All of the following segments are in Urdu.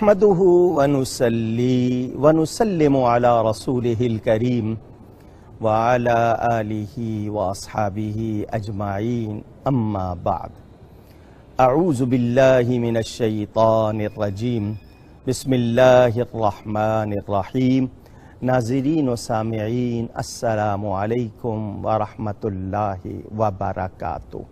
نحمده ونصلي ونسلم على رسوله الكريم وعلى آله وأصحابه أجمعين أما بعد أعوذ بالله من الشيطان الرجيم بسم الله الرحمن الرحيم ناظرین و سامعین السلام علیکم ورحمۃ اللہ وبرکاتہ۔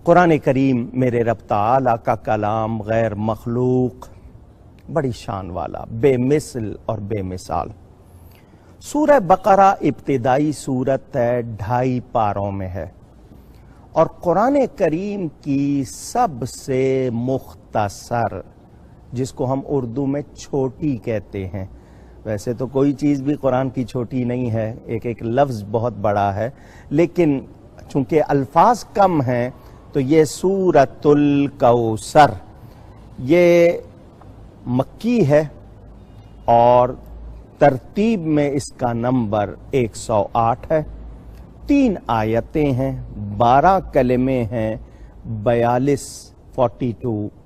قرآن کریم میرے رب تعالیٰ کا کلام غیر مخلوق، بڑی شان والا، بے مثل اور بے مثال۔ سورہ بقرہ ابتدائی سورت ہے، 2.5 پاروں میں ہے، اور قرآن کریم کی سب سے مختصر، جس کو ہم اردو میں چھوٹی کہتے ہیں۔ ویسے تو کوئی چیز بھی قرآن کی چھوٹی نہیں ہے، ایک ایک لفظ بہت بڑا ہے، لیکن چونکہ الفاظ کم ہیں تو یہ سورۃ الکوثر یہ مکی ہے، اور ترتیب میں اس کا نمبر 108 ہے۔ 3 آیتیں ہیں، 12 کلمے ہیں، 42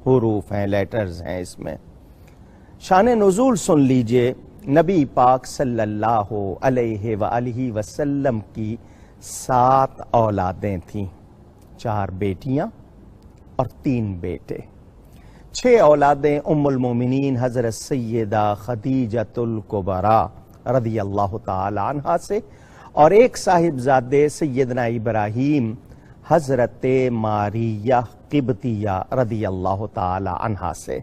حروف ہیں، لیٹرز ہیں اس میں۔ شان نزول سن لیجئے۔ نبی پاک صلی اللہ علیہ وآلہ وسلم کی 7 اولادیں تھیں، 4 بیٹیاں اور 3 بیٹے۔ 6 اولادیں ام المومنین حضرت سیدہ خدیجۃ الکبریٰ رضی اللہ تعالی عنہا سے، اور 1 صاحبزادے سیدنا ابراہیم حضرت ماریہ قبطیہ رضی اللہ تعالی عنہا سے۔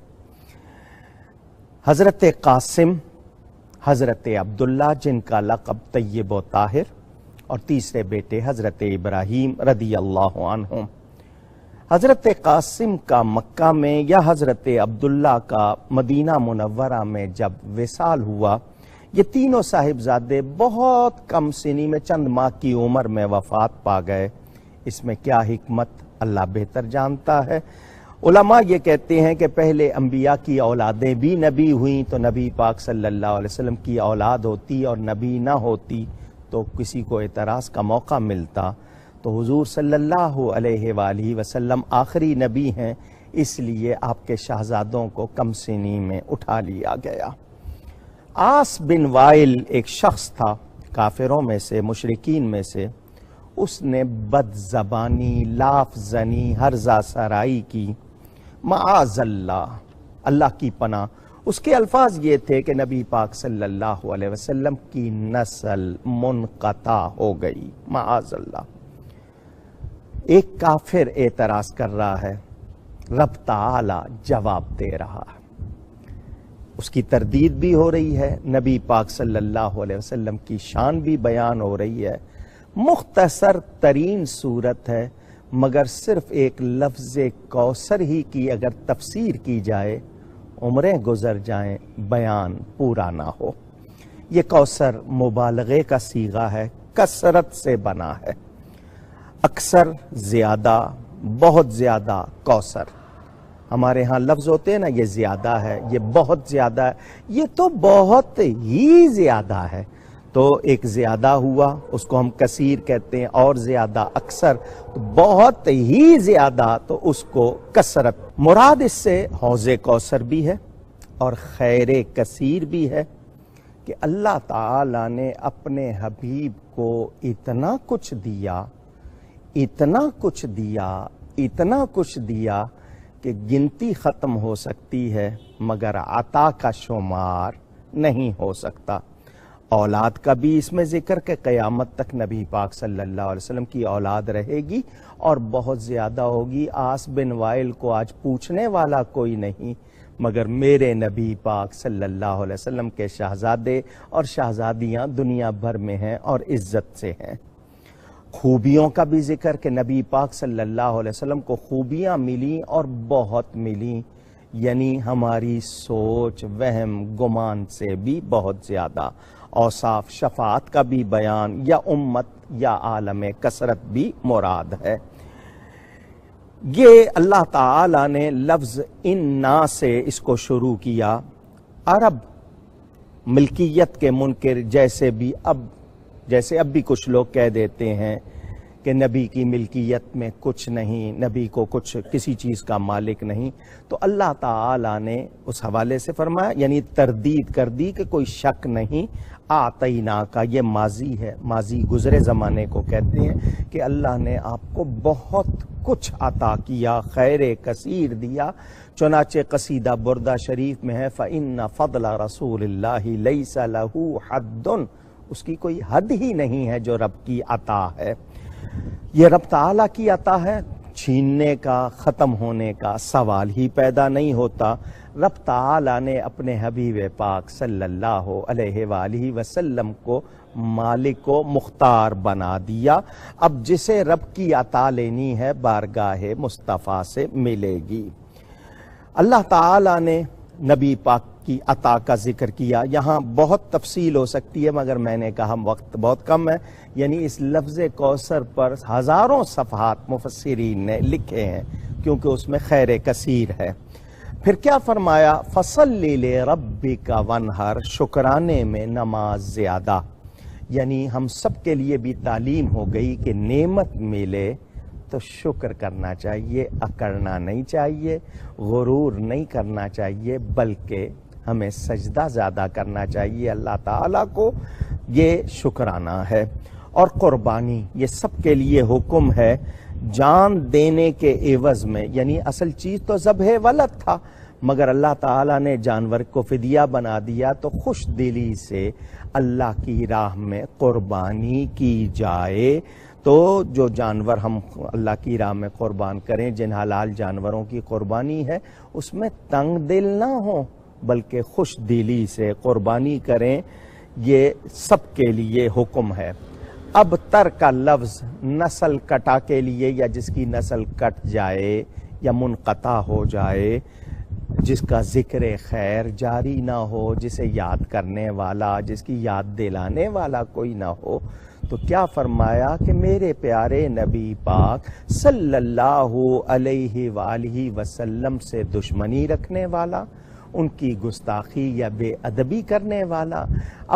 حضرت قاسم، حضرت عبداللہ جن کا لقب طیب و طاہر، اور تیسرے بیٹے حضرت ابراہیم رضی اللہ عنہ۔ حضرت قاسم کا مکہ میں یا حضرت عبداللہ کا مدینہ منورہ میں جب وصال ہوا، یہ تینوں صاحبزادے بہت کم سنی میں، چند ماہ کی عمر میں وفات پا گئے۔ اس میں کیا حکمت اللہ بہتر جانتا ہے۔ علماء یہ کہتے ہیں کہ پہلے انبیاء کی اولادیں بھی نبی ہوئیں تو نبی پاک صلی اللہ علیہ وسلم کی اولاد ہوتی اور نبی نہ ہوتی تو کسی کو اعتراض کا موقع ملتا، تو حضور صلی اللہ علیہ وآلہ وسلم آخری نبی ہیں، اس لیے آپ کے شہزادوں کو کم سنی میں اٹھا لیا گیا۔ عاص بن وائل ایک شخص تھا کافروں میں سے، مشرکین میں سے۔ اس نے بد زبانی، لاف زنی، ہرزہ سرائی کی، معاذ اللہ، اللہ کی پناہ۔ اس کے الفاظ یہ تھے کہ نبی پاک صلی اللہ علیہ وسلم کی نسل منقطع ہو گئی، معاذ اللہ۔ ایک کافر اعتراض کر رہا ہے، رب تعالی جواب دے رہا ہے، اس کی تردید بھی ہو رہی ہے، نبی پاک صلی اللہ علیہ وسلم کی شان بھی بیان ہو رہی ہے۔ مختصر ترین صورت ہے، مگر صرف ایک لفظ کوثر ہی کی اگر تفسیر کی جائے، عمریں گزر جائیں، بیان پورا نہ ہو۔ یہ کوثر مبالغے کا صیغہ ہے، کثرت سے بنا ہے، اکثر، زیادہ، بہت زیادہ کوثر۔ ہمارے ہاں لفظ ہوتے ہیں نا، یہ زیادہ ہے، یہ بہت زیادہ ہے، یہ تو بہت ہی زیادہ ہے، تو ایک زیادہ ہوا، اس کو ہم کثیر کہتے ہیں، اور زیادہ اکثر، تو بہت ہی زیادہ تو اس کو کثرت۔ مراد اس سے حوض کوثر بھی ہے اور خیر کثیر بھی ہے، کہ اللہ تعالی نے اپنے حبیب کو اتنا کچھ دیا، اتنا کچھ دیا، اتنا کچھ دیا کہ گنتی ختم ہو سکتی ہے مگر عطا کا شمار نہیں ہو سکتا۔ اولاد کا بھی اس میں ذکر کہ قیامت تک نبی پاک صلی اللہ علیہ وسلم کی اولاد رہے گی اور بہت زیادہ ہوگی۔ عاص بن وائل کو آج پوچھنے والا کوئی نہیں، مگر میرے نبی پاک صلی اللہ علیہ وسلم کے شہزادے اور شہزادیاں دنیا بھر میں ہیں اور عزت سے ہیں۔ خوبیوں کا بھی ذکر کہ نبی پاک صلی اللہ علیہ وسلم کو خوبیاں ملیں اور بہت ملیں، یعنی ہماری سوچ، وہم، گمان سے بھی بہت زیادہ۔ اوصاف، شفاعت کا بھی بیان، یا امت یا عالم کثرت بھی مراد ہے۔ یہ اللہ تعالی نے لفظ انا سے اس کو شروع کیا۔ عرب ملکیت کے منکر جیسے اب بھی کچھ لوگ کہہ دیتے ہیں کہ نبی کی ملکیت میں کچھ نہیں، نبی کو کچھ کسی چیز کا مالک نہیں، تو اللہ تعالی نے اس حوالے سے فرمایا، یعنی تردید کر دی کہ کوئی شک نہیں، آتینا کا یہ ماضی ہے، ماضی گزرے زمانے کو کہتے ہیں کہ اللہ نے آپ کو بہت کچھ عطا کیا، خیر کثیر دیا۔ چنانچہ قصیدہ بردہ شریف میں ہے فَإِنَّ فَضْلَ رَسُولِ اللَّهِ لَيْسَ لَهُ حَدٌّ، اس کی کوئی حد ہی نہیں ہے جو رب کی عطا ہے۔ یہ رب تعالیٰ کی عطا ہے، چھیننے کا، ختم ہونے کا سوال ہی پیدا نہیں ہوتا۔ رب تعالیٰ نے اپنے حبیب پاک صلی اللہ علیہ وآلہ وسلم کو مالک و مختار بنا دیا۔ اب جسے رب کی عطا لینی ہے بارگاہ مصطفیٰ سے ملے گی۔ اللہ تعالیٰ نے نبی پاک کی عطا کا ذکر کیا، یہاں بہت تفصیل ہو سکتی ہے مگر میں نے کہا وقت بہت کم ہے، یعنی اس لفظ کوثر پر ہزاروں صفحات مفسرین نے لکھے ہیں کیونکہ اس میں خیر کثیر ہے۔ پھر کیا فرمایا، فَصَلِّ لِرَبِّكَ وَانْحَرْ، شکرانے میں نماز زیادہ، یعنی ہم سب کے لیے بھی تعلیم ہو گئی کہ نعمت ملے تو شکر کرنا چاہیے، اکڑنا نہیں چاہیے، غرور نہیں کرنا چاہیے، بلکہ ہمیں سجدہ زیادہ کرنا چاہیے اللہ تعالیٰ کو، یہ شکرانہ ہے۔ اور قربانی یہ سب کے لیے حکم ہے، جان دینے کے عوض میں، یعنی اصل چیز تو ذبح ولد تھا مگر اللہ تعالیٰ نے جانور کو فدیہ بنا دیا، تو خوش دلی سے اللہ کی راہ میں قربانی کی جائے۔ تو جو جانور ہم اللہ کی راہ میں قربان کریں، جن حلال جانوروں کی قربانی ہے، اس میں تنگ دل نہ ہو بلکہ خوش دلی سے قربانی کریں، یہ سب کے لیے حکم ہے۔ اب تر کا لفظ نسل کٹا کے لیے، یا جس کی نسل کٹ جائے یا منقطع ہو جائے، جس کا ذکر خیر جاری نہ ہو، جسے یاد کرنے والا، جس کی یاد دلانے والا کوئی نہ ہو، تو کیا فرمایا کہ میرے پیارے نبی پاک صلی اللہ علیہ وآلہ وسلم سے دشمنی رکھنے والا، ان کی گستاخی یا بے ادبی کرنے والا،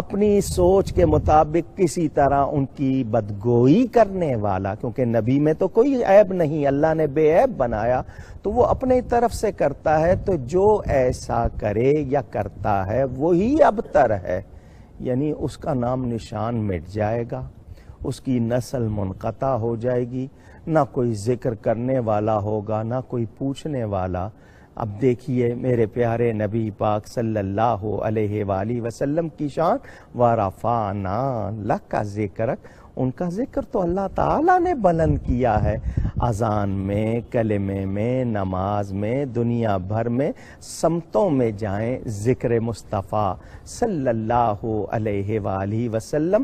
اپنی سوچ کے مطابق کسی طرح ان کی بدگوئی کرنے والا، کیونکہ نبی میں تو کوئی عیب نہیں، اللہ نے بے عیب بنایا، تو وہ اپنے طرف سے کرتا ہے، تو جو ایسا کرے یا کرتا ہے وہی ابتر ہے، یعنی اس کا نام نشان مٹ جائے گا، اس کی نسل منقطع ہو جائے گی، نہ کوئی ذکر کرنے والا ہوگا، نہ کوئی پوچھنے والا۔ اب دیکھیے میرے پیارے نبی پاک صلی اللہ علیہ وآلہ وسلم کی شان، وَرَفَعْنَا لَكَ ذِكْرَكَ، ان کا ذکر تو اللہ تعالیٰ نے بلند کیا ہے، اذان میں، کلمے میں، نماز میں، دنیا بھر میں سمتوں میں جائیں، ذکر مصطفیٰ صلی اللہ علیہ وآلہ وسلم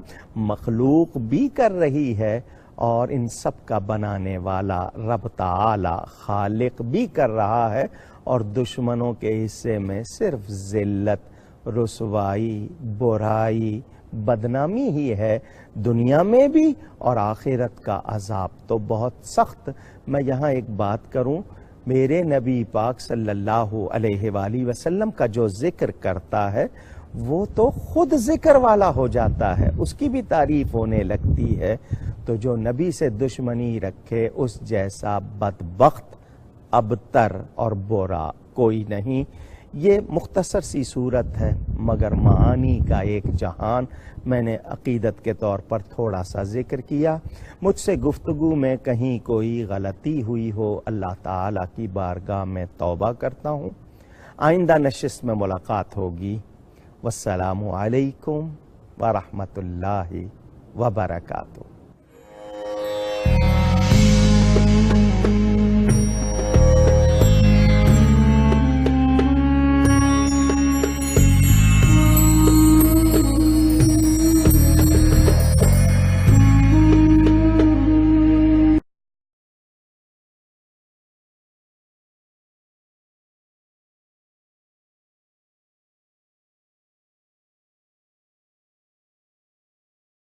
مخلوق بھی کر رہی ہے، اور ان سب کا بنانے والا رب تعالی خالق بھی کر رہا ہے، اور دشمنوں کے حصے میں صرف ذلت، رسوائی، برائی، بدنامی ہی ہے، دنیا میں بھی اور آخرت کا عذاب تو بہت سخت۔ میں یہاں ایک بات کروں، میرے نبی پاک صلی اللہ علیہ وآلہ وسلم کا جو ذکر کرتا ہے وہ تو خود ذکر والا ہو جاتا ہے، اس کی بھی تعریف ہونے لگتی ہے، تو جو نبی سے دشمنی رکھے اس جیسا بدبخت، ابتر اور برا کوئی نہیں۔ یہ مختصر سی صورت ہے مگر معانی کا ایک جہان، میں نے عقیدت کے طور پر تھوڑا سا ذکر کیا۔ مجھ سے گفتگو میں کہیں کوئی غلطی ہوئی ہو، اللہ تعالیٰ کی بارگاہ میں توبہ کرتا ہوں۔ آئندہ نشست میں ملاقات ہوگی۔ والسلام علیکم ورحمۃ اللہ وبرکاتہ۔